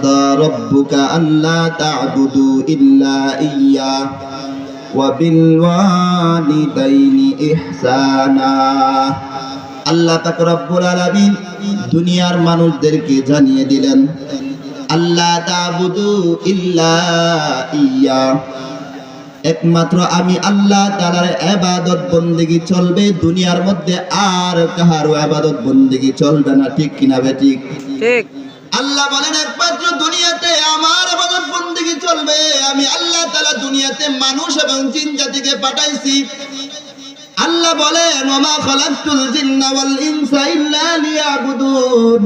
কাদা রাব্বুকা আল্লা তা'বুদু ইল্লা ইয়্যা ওয়া বিল ওয়ালিদাইনি ইহসানা। আল্লাহ পাক রব্বুল আলামিন দুনিয়ার মানুষদেরকে জানিয়ে দিলেন, আল্লাহ তা'বুদু ইল্লা ইয়্যা, একমাত্র আমি আল্লাহ তাআলার ইবাদত বন্দেগী চলবে, দুনিয়ার মধ্যে আর কাহারও ইবাদত বন্দেগী চলবে না। ঠিক কিনা বেঠিক? ঠিক। আল্লাহ বলেন একমাত্র দুনিয়াতে আমার ইবাদত বন্দেগী চলবে। আমি আল্লাহ তাআলা দুনিয়াতে মানুষ এবং জিন জাতিকে পাঠাইছি। আল্লাহ বলেন ওমা খালাকতুল জিন্না ওয়াল ইনসা ইল্লা লিয়াবুদুন।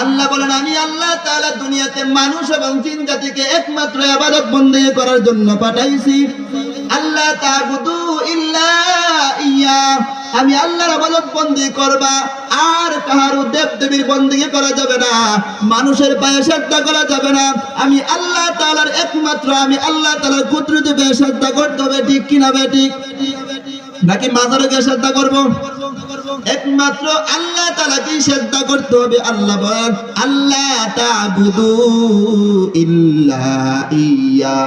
আল্লাহ বলেন আমি আল্লাহ তাআলা দুনিয়াতে মানুষ এবং জিন জাতিকে একমাত্র ইবাদত বন্দেগী করার জন্য পাঠাইছি। আল্লাহ তা'বুদু ইল্লা ইয়্যা, আমি আল্লাহর ইবাদত বন্দেগী করবা, আর কাহারও দেবদেবীর বন্দেগী করা যাবে না, মানুষের পায়ে সিজদা করা যাবে না। আমি আল্লাহ তাআলার একমাত্র আমি আল্লাহ তাআলার কুদরতে পায়ে সিজদা করতে হবে। ঠিক কিনা বেঠিক? নাকি মাজারকে সিজদা করব? একমাত্র আল্লাহ তাআলাকে সিজদা করতে হবে। আল্লাহ বলেন আল্লাহ তা'বুদু ইল্লা ইয়্যা,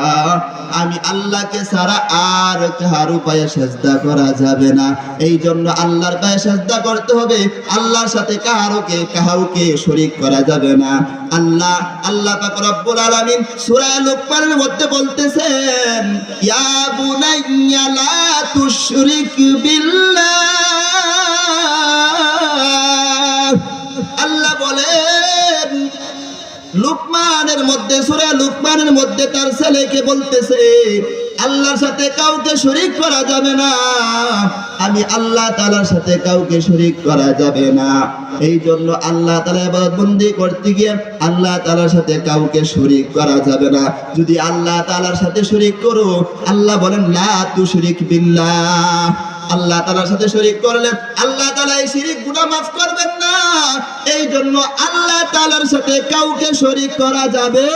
আমি আল্লাহকে ছাড়া আর কাহার পায়ে সিজদা করা যাবে না। এই জন্য আল্লাহর পায়ে সিজদা করতে হবে, আল্লাহর সাথে কাউকে শরীক করা যাবে না। আল্লাহ পাক রব্বুল আলামিন সূরা লুকমানের মধ্যে বলতেছেন, ইয়া বুনাইয়া লা তুশরিক বিল্লাহ। আল্লাহ বলেন লুকমানের মধ্যে, সূরা লুকমানের মধ্যে তার ছেলেকে বলতেছে আল্লাহর সাথে কাউকে শরীক করা যাবে না, আমি আল্লাহ তাআলার সাথে কাউকে শরীক করা যাবে না। এই জন্য আল্লাহ তাআলা ইবাদত বন্দেগী করতে গিয়ে আল্লাহ তাআলার সাথে কাউকে শরীক করা যাবে না। যদি আল্লাহ তাআলার সাথে শরীক করো, আল্লাহ বলেন লা তুশরিক বিল্লাহ, আল্লাহ তাআলার সাথে শরীক করলে আল্লাহ তাআলা এই শিরক গুনাহ মাফ করবেন না। এই জন্য আল্লাহ তাআলার সাথে কাউকে শরীক করা যাবে